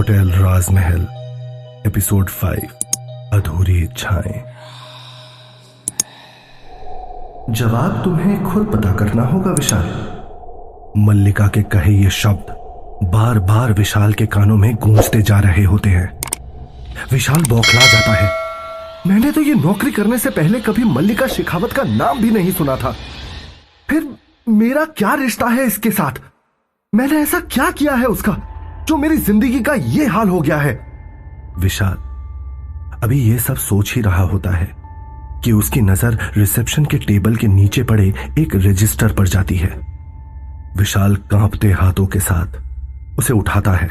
Hotel राजमहल episode 5 अधूरी इच्छाएं। जवाब तुम्हें खुद पता करना होगा विशाल। मल्लिका के कहे ये शब्द बार बार विशाल के कानों में गूंजते जा रहे होते हैं। विशाल बौखला जाता है। मैंने तो ये नौकरी करने से पहले कभी मल्लिका शेखावत का नाम भी नहीं सुना था। फिर मेरा क्या रिश्ता है इसके साथ? मैंने ऐसा क्या किया है उसका जो मेरी जिंदगी का ये हाल हो गया है? विशाल अभी ये सब सोच ही रहा होता है कि उसकी नजर रिसेप्शन के टेबल के नीचे पड़े एक रजिस्टर पर जाती है। विशाल कांपते हाथों के साथ उसे उठाता है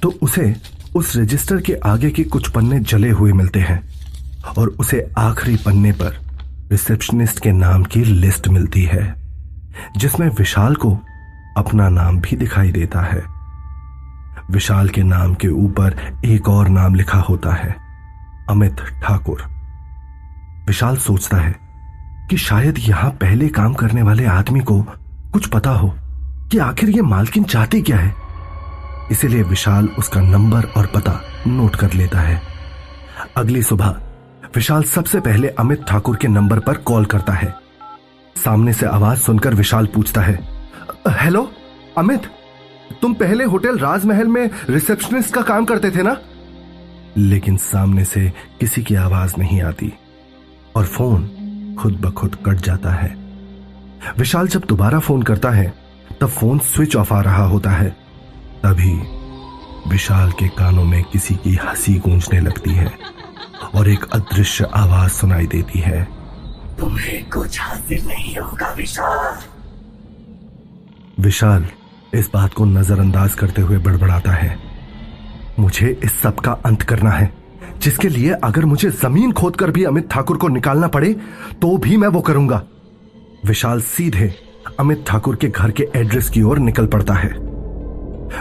तो उसे उस रजिस्टर के आगे के कुछ पन्ने जले हुए मिलते हैं और उसे आखिरी पन्ने पर रिसेप्शनिस्ट के नाम की लिस्ट मिलती है, जिसमें विशाल को अपना नाम भी दिखाई देता है। विशाल के नाम के ऊपर एक और नाम लिखा होता है, अमित ठाकुर। विशाल सोचता है कि शायद यहां पहले काम करने वाले आदमी को कुछ पता हो कि आखिर ये मालकिन चाहती क्या है। इसीलिए विशाल उसका नंबर और पता नोट कर लेता है। अगली सुबह विशाल सबसे पहले अमित ठाकुर के नंबर पर कॉल करता है। सामने से आवाज सुनकर विशाल पूछता है, हेलो अमित, तुम पहले होटल राजमहल में रिसेप्शनिस्ट का काम करते थे ना? लेकिन सामने से किसी की आवाज नहीं आती और फोन खुद ब खुद कट जाता है। विशाल जब दोबारा फोन करता है तब फोन स्विच ऑफ आ रहा होता है। तभी विशाल के कानों में किसी की हंसी गूंजने लगती है और एक अदृश्य आवाज सुनाई देती है, तुम्हें कुछ हासिल नहीं होगा विशाल। विशाल इस बात को नजरअंदाज करते हुए बड़बड़ाता है, मुझे इस सब का अंत करना है, जिसके लिए अगर मुझे जमीन खोदकर भी अमित ठाकुर को निकालना पड़े तो भी मैं वो करूंगा। विशाल सीधे अमित ठाकुर के घर के एड्रेस की ओर निकल पड़ता है।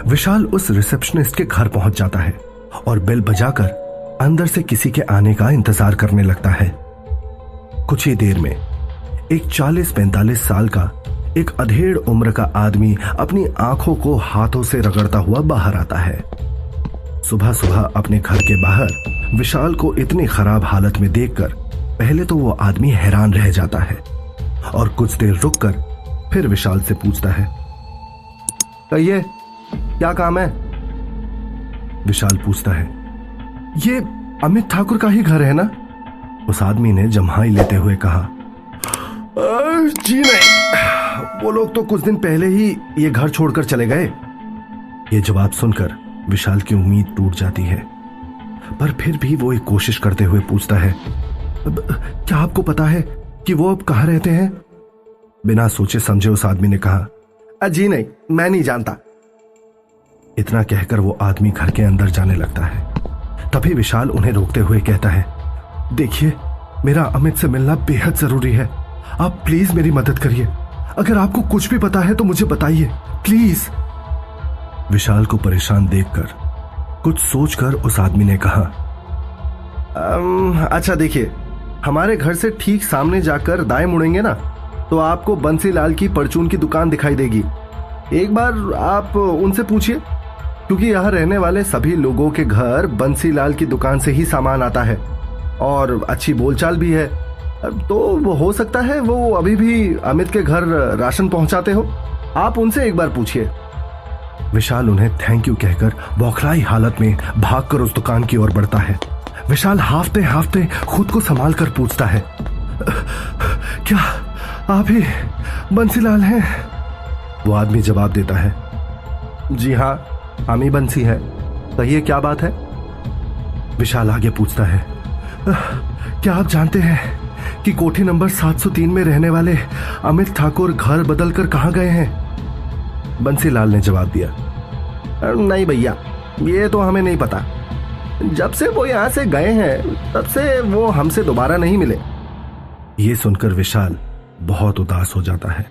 विशाल उस रिसेप्शनिस्ट के घर पहुंच जाता है और बेल बजाकर अंदर से किसी के आने का इंतजार करने लगता है। कुछ ही देर में एक 40-45 साल का एक अधेड़ उम्र का आदमी अपनी आंखों को हाथों से रगड़ता हुआ बाहर आता है। सुबह सुबह अपने घर के बाहर विशाल को इतनी खराब हालत में देखकर पहले तो वो आदमी हैरान रह जाता है और कुछ देर रुककर फिर विशाल से पूछता है, कहिए क्या काम है? विशाल पूछता है, ये अमित ठाकुर का ही घर है ना? उस आदमी ने जम्हाई लेते हुए कहा, जी नहीं, वो लोग तो कुछ दिन पहले ही ये घर छोड़कर चले गए। ये जवाब सुनकर विशाल की उम्मीद टूट जाती है, पर फिर भी वो एक कोशिश करते हुए पूछता है, क्या आपको पता है कि वो अब कहाँ रहते हैं? बिना सोचे समझे उस आदमी ने कहा, जी नहीं, मैं नहीं जानता। इतना कहकर वो आदमी घर के अंदर जाने लगता है। तभी विशाल उन्हें रोकते हुए कहता है, देखिए, मेरा अमित से मिलना बेहद जरूरी है, आप प्लीज मेरी मदद करिए। अगर आपको कुछ भी पता है तो मुझे बताइए प्लीज। विशाल को परेशान देखकर कुछ सोचकर उस आदमी ने कहा, अच्छा देखिए, हमारे घर से ठीक सामने जाकर दाएं मुड़ेंगे ना तो आपको बंसीलाल की परचून की दुकान दिखाई देगी। एक बार आप उनसे पूछिए, क्योंकि यहाँ रहने वाले सभी लोगों के घर बंसीलाल की दुकान से ही सामान आता है और अच्छी बोलचाल भी है, तो वो हो सकता है वो अभी भी अमित के घर राशन पहुंचाते हो। आप उनसे एक बार पूछिए। विशाल उन्हें थैंक यू कहकर बौखलाई हालत में भागकर उस दुकान की ओर बढ़ता है। विशाल हाफते हाफते खुद को संभाल कर पूछता है, क्या आप ही बंसीलाल हैं? वो आदमी जवाब देता है, जी हाँ, हम ही बंसी है, कहिए क्या बात है? विशाल आगे पूछता है, क्या आप जानते हैं कि कोठी नंबर 703 में रहने वाले अमित ठाकुर घर बदलकर कहां गए हैं? बंसीलाल ने जवाब दिया, नहीं भैया, ये तो हमें नहीं पता। जब से वो यहां से गए हैं तब से वो हमसे दोबारा नहीं मिले। ये सुनकर विशाल बहुत उदास हो जाता है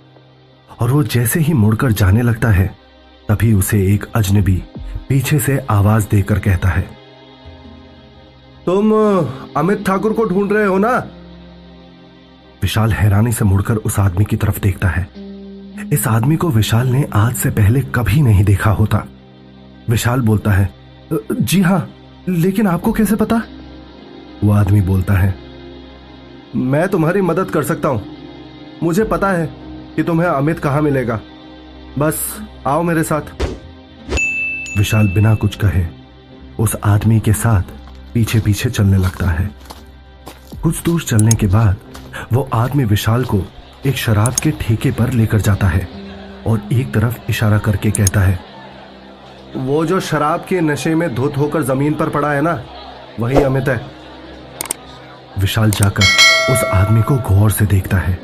और वो जैसे ही मुड़कर जाने लगता है तभी उसे एक अजनबी पीछे से आवाज देकर कहता है, तुम अमित ठाकुर को ढूंढ रहे हो ना? विशाल हैरानी से मुड़कर उस आदमी की तरफ देखता है। इस आदमी को विशाल ने आज से पहले कभी नहीं देखा होता। विशाल बोलता है, जी हाँ, लेकिन आपको कैसे पता? वो आदमी बोलता है, मैं तुम्हारी मदद कर सकता हूं। मुझे पता है कि तुम्हें अमित कहां मिलेगा। बस आओ मेरे साथ। विशाल बिना कुछ कहे उस आदमी के साथ पीछे पीछे चलने लगता है। कुछ दूर चलने के बाद वो आदमी विशाल को एक शराब के ठेके पर लेकर जाता है और एक तरफ इशारा करके कहता है, वो जो शराब के नशे में धुत होकर जमीन पर पड़ा है ना, वही अमित है। विशाल जाकर उस आदमी को गौर से देखता है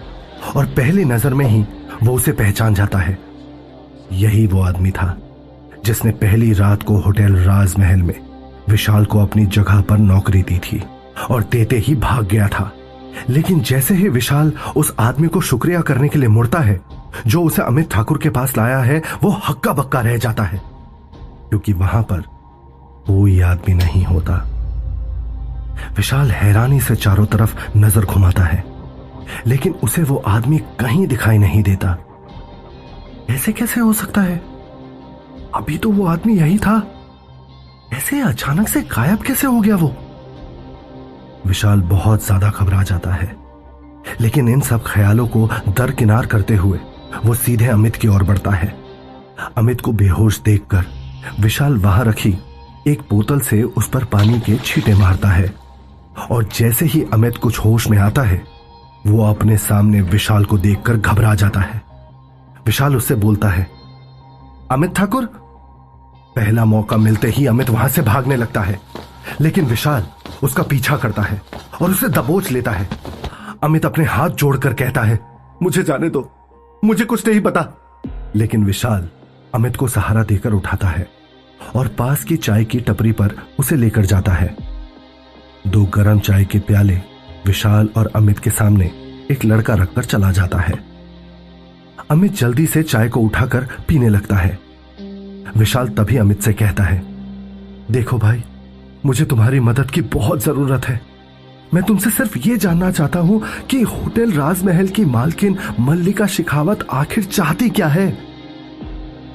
और पहली नजर में ही वो उसे पहचान जाता है। यही वो आदमी था जिसने पहली रात को होटल राजमहल में विशाल को अपनी जगह पर नौकरी दी थी और देते ही भाग गया था। लेकिन जैसे ही विशाल उस आदमी को शुक्रिया करने के लिए मुड़ता है जो उसे अमित ठाकुर के पास लाया है, वो हक्का बक्का रह जाता है क्योंकि वहां पर कोई आदमी नहीं होता। विशाल हैरानी से चारों तरफ नजर घुमाता है लेकिन उसे वो आदमी कहीं दिखाई नहीं देता। ऐसे कैसे हो सकता है? अभी तो वो आदमी यही था, ऐसे अचानक से गायब कैसे हो गया वो? विशाल बहुत ज्यादा घबरा जाता है लेकिन इन सब ख्यालों को दरकिनार करते हुए वो सीधे अमित की ओर बढ़ता है। अमित को बेहोश देखकर विशाल वहां रखी एक बोतल से उस पर पानी के छींटे मारता है और जैसे ही अमित कुछ होश में आता है वो अपने सामने विशाल को देखकर घबरा जाता है। विशाल उससे बोलता है, अमित ठाकुर। पहला मौका मिलते ही अमित वहां से भागने लगता है लेकिन विशाल उसका पीछा करता है और उसे दबोच लेता है। अमित अपने हाथ जोड़कर कहता है, मुझे जाने दो, मुझे कुछ नहीं पता। लेकिन विशाल अमित को सहारा देकर उठाता है और पास की चाय की टपरी पर उसे लेकर जाता है। 2 गरम चाय के प्याले विशाल और अमित के सामने एक लड़का रखकर चला जाता है। अमित जल्दी से चाय को उठाकर पीने लगता है। विशाल तभी अमित से कहता है, देखो भाई, मुझे तुम्हारी मदद की बहुत जरूरत है। मैं तुमसे सिर्फ ये जानना चाहता हूं कि होटल राजमहल की मालकिन मल्लिका शेखावत आखिर चाहती क्या है?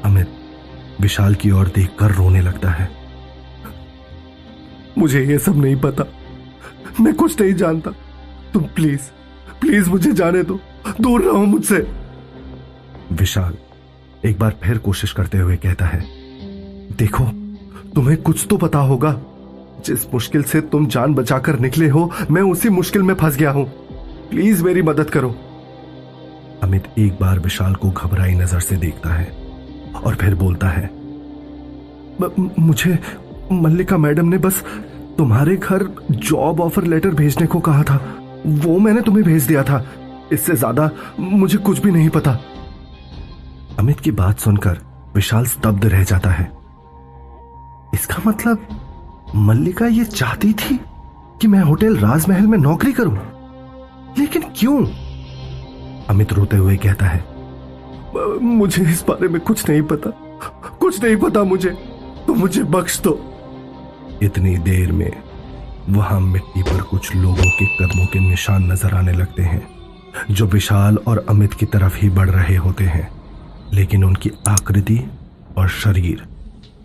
अमित विशाल की ओर देखकर रोने लगता है। मुझे ये सब नहीं पता, मैं कुछ नहीं जानता। तुम प्लीज प्लीज मुझे जाने दो, दूर रहो मुझसे। विशाल एक बार फिर कोशिश करते हुए कहता है, देखो, तुम्हें कुछ तो पता होगा। जिस मुश्किल से तुम जान बचाकर निकले हो, मैं उसी मुश्किल में फंस गया हूं। प्लीज मेरी मदद करो। अमित एक बार विशाल को घबराई नजर से देखता है और फिर बोलता है, मुझे मल्लिका मैडम ने बस तुम्हारे घर जॉब ऑफर लेटर भेजने को कहा था, वो मैंने तुम्हें भेज दिया था। इससे ज्यादा मुझे कुछ भी नहीं पता। अमित की बात सुनकर विशाल स्तब्ध रह जाता है। इसका मतलब मल्लिका ये चाहती थी कि मैं होटल राजमहल में नौकरी करूं, लेकिन क्यों? अमित रोते हुए कहता है, मुझे इस बारे में कुछ नहीं पता, कुछ नहीं पता मुझे, तो मुझे बख्श दो। इतनी देर में वहां मिट्टी पर कुछ लोगों के कदमों के निशान नजर आने लगते हैं जो विशाल और अमित की तरफ ही बढ़ रहे होते हैं, लेकिन उनकी आकृति और शरीर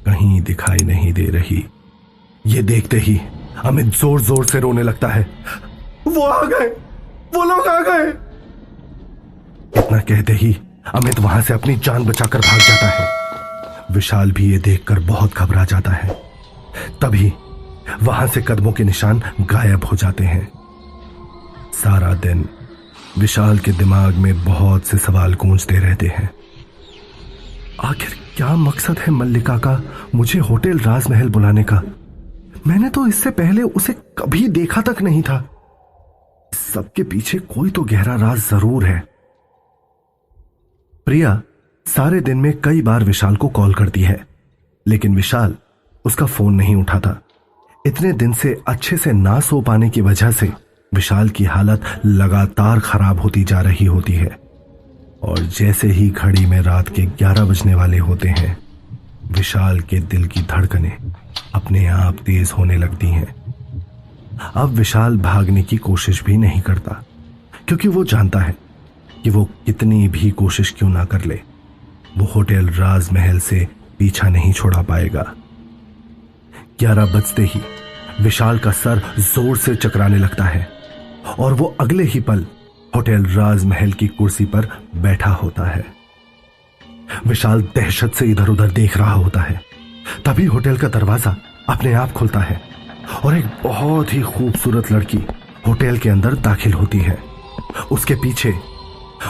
कहीं दिखाई नहीं दे रही। ये देखते ही अमित जोर जोर से रोने लगता है, वो आ गए, वो लोग आ गए। इतना कहते ही अमित वहां से अपनी जान बचाकर भाग जाता है। विशाल भी ये देखकर बहुत घबरा जाता है। तभी वहां से कदमों के निशान गायब हो जाते हैं। सारा दिन विशाल के दिमाग में बहुत से सवाल गूंजते रहते हैं। आखिर क्या मकसद है मल्लिका का मुझे होटल राजमहल बुलाने का? मैंने तो इससे पहले उसे कभी देखा तक नहीं था। सबके पीछे कोई तो गहरा राज जरूर है। प्रिया सारे दिन में कई बार विशाल को कॉल करती है, लेकिन विशाल उसका फोन नहीं उठाता। इतने दिन से अच्छे से ना सो पाने की वजह से विशाल की हालत लगातार खराब होती जा रही होती है और जैसे ही घड़ी में रात के 11 बजने वाले होते हैं, विशाल के दिल की धड़कनें अपने आप तेज होने लगती हैं। अब विशाल भागने की कोशिश भी नहीं करता क्योंकि वो जानता है कि वो कितनी भी कोशिश क्यों ना कर ले, वो होटल राजमहल से पीछा नहीं छोड़ा पाएगा। 11 बजते ही विशाल का सर जोर से चकराने लगता है और वो अगले ही पल होटल राजमहल की कुर्सी पर बैठा होता है। विशाल दहशत से इधर उधर देख रहा होता है। तभी होटल का दरवाजा अपने आप खुलता है और एक बहुत ही खूबसूरत लड़की होटल के अंदर दाखिल होती है। उसके पीछे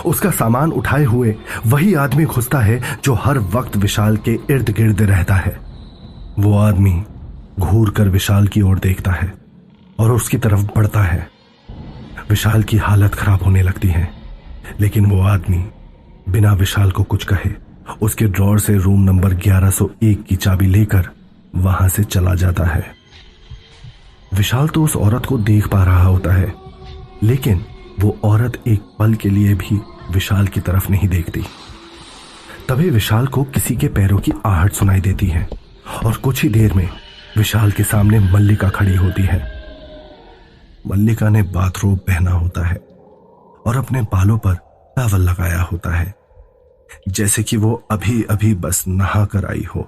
उसका सामान उठाए हुए वही आदमी घुसता है जो हर वक्त विशाल के इर्द गिर्द रहता है। वो आदमी घूर कर विशाल की ओर देखता है और उसकी तरफ बढ़ता है। विशाल की हालत खराब होने लगती है, लेकिन वो आदमी बिना विशाल को कुछ कहे उसके ड्रॉर से रूम नंबर 1101 की चाबी लेकर वहां से चला जाता है। विशाल तो उस औरत को देख पा रहा होता है, लेकिन वो औरत एक पल के लिए भी विशाल की तरफ नहीं देखती। तभी विशाल को किसी के पैरों की आहट सुनाई देती है और कुछ ही देर में विशाल के सामने मल्लिका खड़ी होती है। मल्लिका ने बाथरोब पहना होता है और अपने बालों पर टॉवल लगाया होता है, जैसे कि वो अभी अभी बस नहा कर आई हो।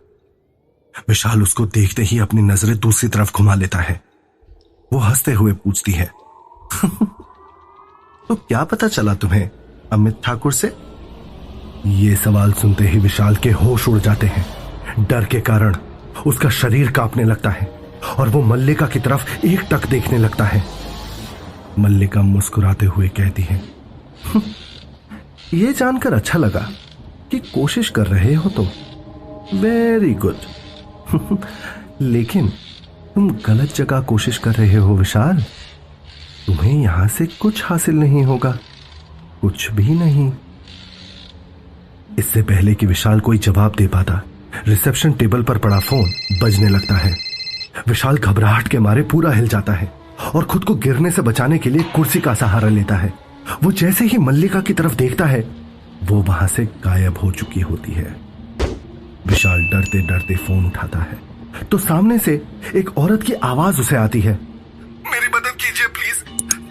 विशाल उसको देखते ही अपनी नजरें दूसरी तरफ घुमा लेता है। वो हंसते हुए पूछती है, तो क्या पता चला तुम्हें अमित ठाकुर से? ये सवाल सुनते ही विशाल के होश उड़ जाते हैं। डर के कारण उसका शरीर कांपने लगता है और वो मल्लिका की तरफ एकटक देखने लगता है। मल्लिका मुस्कुराते हुए कहती है, ये जानकर अच्छा लगा कि कोशिश कर रहे हो तुम। Very good. लेकिन तुम गलत जगह कोशिश कर रहे हो विशाल। तुम्हें यहां से कुछ हासिल नहीं होगा, कुछ भी नहीं। इससे पहले कि विशाल कोई जवाब दे पाता, रिसेप्शन टेबल पर पड़ा फोन बजने लगता है। विशाल घबराहट के मारे पूरा हिल जाता है और खुद को गिरने से बचाने के लिए कुर्सी का सहारा लेता है। वो जैसे ही मल्लिका की तरफ देखता है, वो वहां से गायब हो चुकी होती है। विशाल डरते डरते फोन उठाता है तो सामने से एक औरत की आवाज उसे आती है, मेरी मदद कीजिए प्लीज,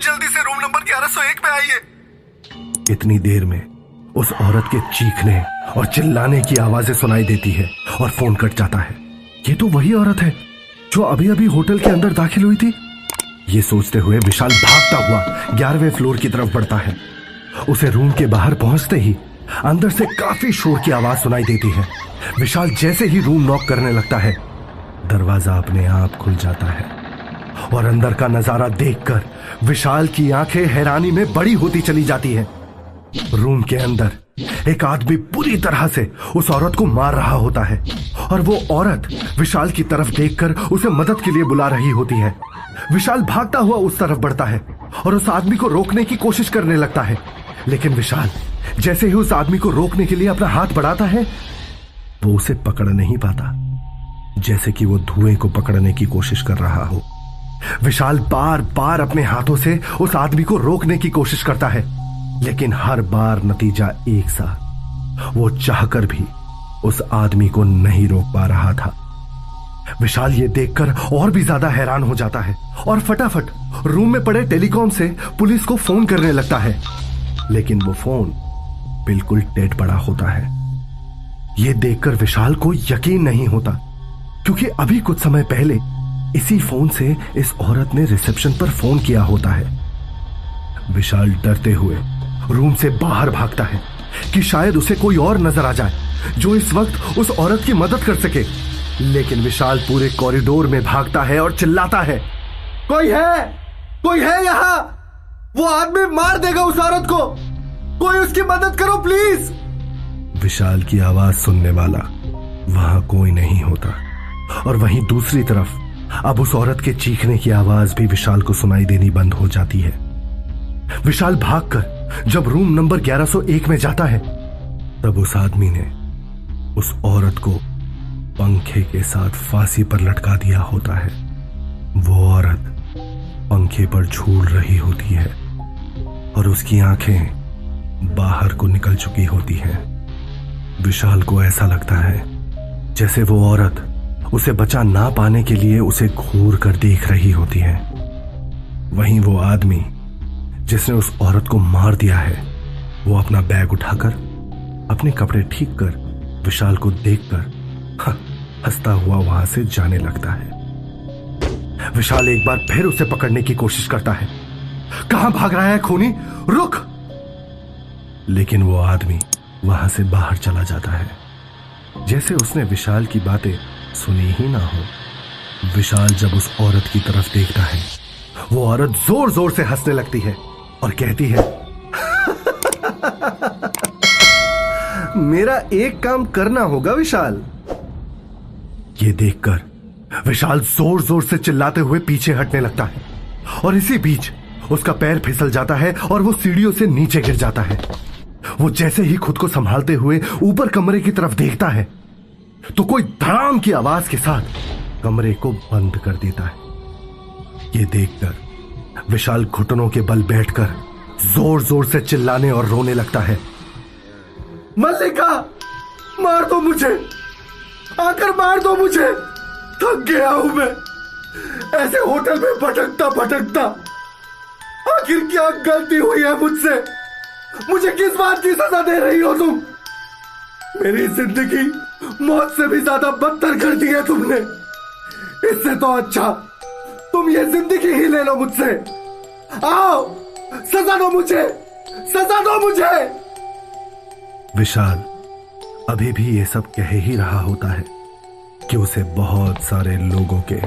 जल्दी से रूम नंबर 1101 में आइए। इतनी देर में उस औरत के चीखने और चिल्लाने की आवाजें सुनाई देती है और फोन कट जाता है। ये तो वही औरत है जो अभी अभी होटल के अंदर दाखिल हुई थी। ये सोचते हुए विशाल भागता हुआ 11वें फ्लोर की तरफ बढ़ता है। उसे रूम के बाहर पहुंचते ही अंदर से काफी शोर की आवाज सुनाई देती है। विशाल जैसे ही रूम नॉक करने लगता है, दरवाजा अपने आप खुल जाता है और अंदर का नजारा देखकर विशाल की आंखें हैरानी में बड़ी होती चली जाती है। रूम के अंदर एक आदमी पूरी तरह से उस औरत को मार रहा होता है और वो औरत विशाल की तरफ देखकर उसे मदद के लिए बुला रही होती है। विशाल भागता हुआ उस तरफ बढ़ता है और उस आदमी को रोकने की कोशिश करने लगता है, लेकिन विशाल जैसे ही उस आदमी को रोकने के लिए अपना हाथ बढ़ाता है, वो उसे पकड़ नहीं पाता, जैसे कि वो धुएं को पकड़ने की कोशिश कर रहा हो। विशाल बार बार अपने हाथों से उस आदमी को रोकने की कोशिश करता है, लेकिन हर बार नतीजा एक सा। वो चाहकर भी उस आदमी को नहीं रोक पा रहा था। विशाल ये देखकर और भी ज्यादा हैरान हो जाता है और फटाफट रूम में पड़े टेलीकॉम से पुलिस को फोन करने लगता है, लेकिन वो फोन बिल्कुल डेड पड़ा होता है। ये देखकर विशाल को यकीन नहीं होता, क्योंकि अभी कुछ समय पहले इसी फोन से इस औरत ने रिसेप्शन पर फोन किया होता है। विशाल डरते हुए रूम से बाहर भागता है कि शायद उसे कोई और नजर आ जाए जो इस वक्त उस औरत की मदद कर सके, लेकिन विशाल पूरे कॉरिडोर में भागता है और चिल्लाता है, कोई है यहां? वो आदमी मार देगा उस औरत को, कोई उसकी मदद करो प्लीज। विशाल की आवाज सुनने वाला वहां कोई नहीं होता और वहीं दूसरी तरफ अब उस औरत के चीखने की आवाज भी विशाल को सुनाई देनी बंद हो जाती है। विशाल भागकर जब रूम नंबर 1101 में जाता है, तब उस आदमी ने उस औरत को पंखे के साथ फांसी पर लटका दिया होता है। वो औरत पंखे पर झूल रही होती है और उसकी आंखें बाहर को निकल चुकी होती हैं। विशाल को ऐसा लगता है जैसे वो औरत उसे बचा ना पाने के लिए उसे घूर कर देख रही होती है। वहीं वो आदमी जिसने उस औरत को मार दिया है, वो अपना बैग उठाकर अपने कपड़े ठीक कर विशाल को देखकर हंसता हुआ वहां से जाने लगता है। विशाल एक बार फिर उसे पकड़ने की कोशिश करता है। कहां भाग रहा है खूनी, रुक! लेकिन वो आदमी वहां से बाहर चला जाता है, जैसे उसने विशाल की बातें सुनी ही ना हो। विशाल जब उस औरत की तरफ देखता है, वो औरत जोर जोर से हंसने लगती है और कहती है, मेरा एक काम करना होगा विशाल। ये देखकर विशाल जोर जोर से चिल्लाते हुए पीछे हटने लगता है और इसी बीच उसका पैर फिसल जाता है और वो सीढ़ियों से नीचे गिर जाता है। वो जैसे ही खुद को संभालते हुए ऊपर कमरे की तरफ देखता है तो कोई धड़ाम की आवाज के साथ कमरे को बंद कर देता है। ये देखकर विशाल घुटनों के बल बैठकर जोर जोर से चिल्लाने और रोने लगता है, मल्लिका, मार दो मुझे, आकर मार दो मुझे, थक गया हूं मैं ऐसे होटल में भटकता भटकता। आखिर क्या गलती हुई है मुझसे? मुझे किस बात की सजा दे रही हो तुम? मेरी जिंदगी मौत से भी ज्यादा बदतर कर दी है तुमने। इससे तो अच्छा तुम ये जिंदगी ही ले लो मुझसे। आओ, सजा दो मुझे, सजा दो मुझे। विशाल अभी भी ये सब कह ही रहा होता है कि उसे बहुत सारे लोगों के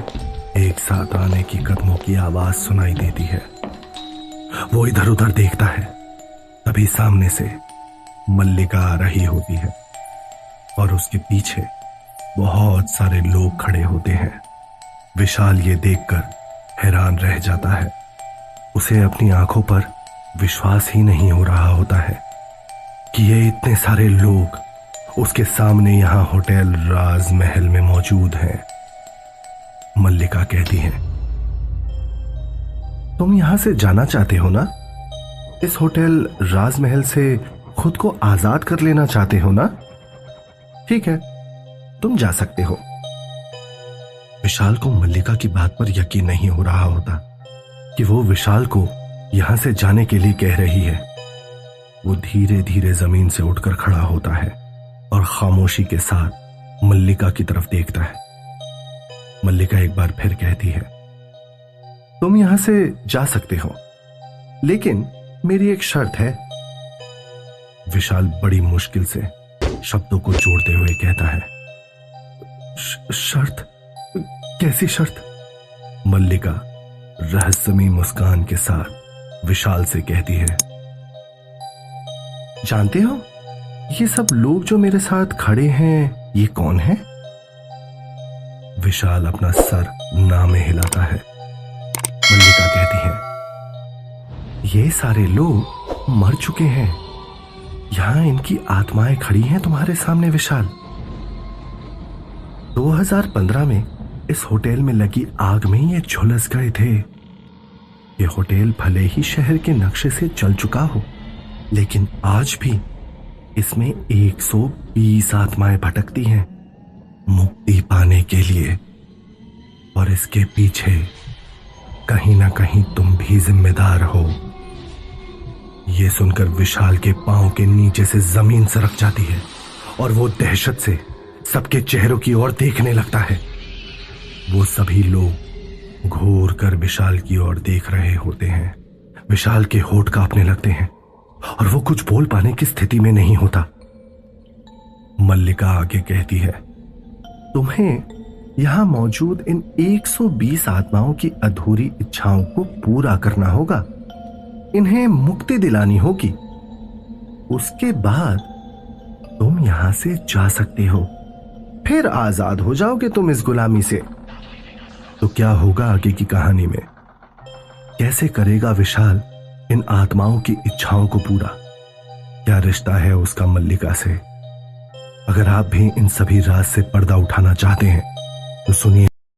एक साथ आने की कदमों की आवाज सुनाई देती है। वो इधर उधर देखता है, तभी सामने से मल्लिका आ रही होती है और उसके पीछे बहुत सारे लोग खड़े होते हैं। विशाल ये देखकर हैरान रह जाता है। उसे अपनी आंखों पर विश्वास ही नहीं हो रहा होता है कि ये इतने सारे लोग उसके सामने यहां होटल राजमहल में मौजूद हैं। मल्लिका कहती है, तुम यहां से जाना चाहते हो ना? इस होटल राजमहल से खुद को आजाद कर लेना चाहते हो ना? ठीक है, तुम जा सकते हो। विशाल को मल्लिका की बात पर यकीन नहीं हो रहा होता कि वो विशाल को यहां से जाने के लिए कह रही है। वो धीरे धीरे जमीन से उठकर खड़ा होता है और खामोशी के साथ मल्लिका की तरफ देखता है। मल्लिका एक बार फिर कहती है, तुम यहां से जा सकते हो, लेकिन मेरी एक शर्त है। विशाल बड़ी मुश्किल से शब्दों को जोड़ते हुए कहता है, शर्त? कैसी शर्त? मल्लिका रहस्यमयी मुस्कान के साथ विशाल से कहती है, जानते हो ये सब लोग जो मेरे साथ खड़े हैं, ये कौन है? विशाल अपना सर ना में हिलाता है। मल्लिका कहती है, ये सारे लोग मर चुके हैं। यहां इनकी आत्माएं खड़ी हैं तुम्हारे सामने विशाल। 2015 में इस होटल में लगी आग में ये झुलस गए थे। ये होटल भले ही शहर के नक्शे से जल चुका हो, लेकिन आज भी इसमें 120 आत्माएं भटकती हैं मुक्ति पाने के लिए, और इसके पीछे कहीं ना कहीं तुम भी जिम्मेदार हो। यह सुनकर विशाल के पांव के नीचे से जमीन सरक जाती है और वो दहशत से सबके चेहरों की ओर देखने लगता है। वो सभी लोग घूर कर विशाल की ओर देख रहे होते हैं। विशाल के होंठ कांपने लगते हैं और वो कुछ बोल पाने की स्थिति में नहीं होता। मल्लिका आगे कहती है, तुम्हें यहां मौजूद इन 120 आत्माओं की अधूरी इच्छाओं को पूरा करना होगा। इन्हें मुक्ति दिलानी होगी। उसके बाद तुम यहां से जा सकते हो, फिर आजाद हो जाओगे तुम इस गुलामी से। तो क्या होगा आगे की कहानी में? कैसे करेगा विशाल इन आत्माओं की इच्छाओं को पूरा? क्या रिश्ता है उसका मल्लिका से? अगर आप भी इन सभी राज से पर्दा उठाना चाहते हैं तो सुनिए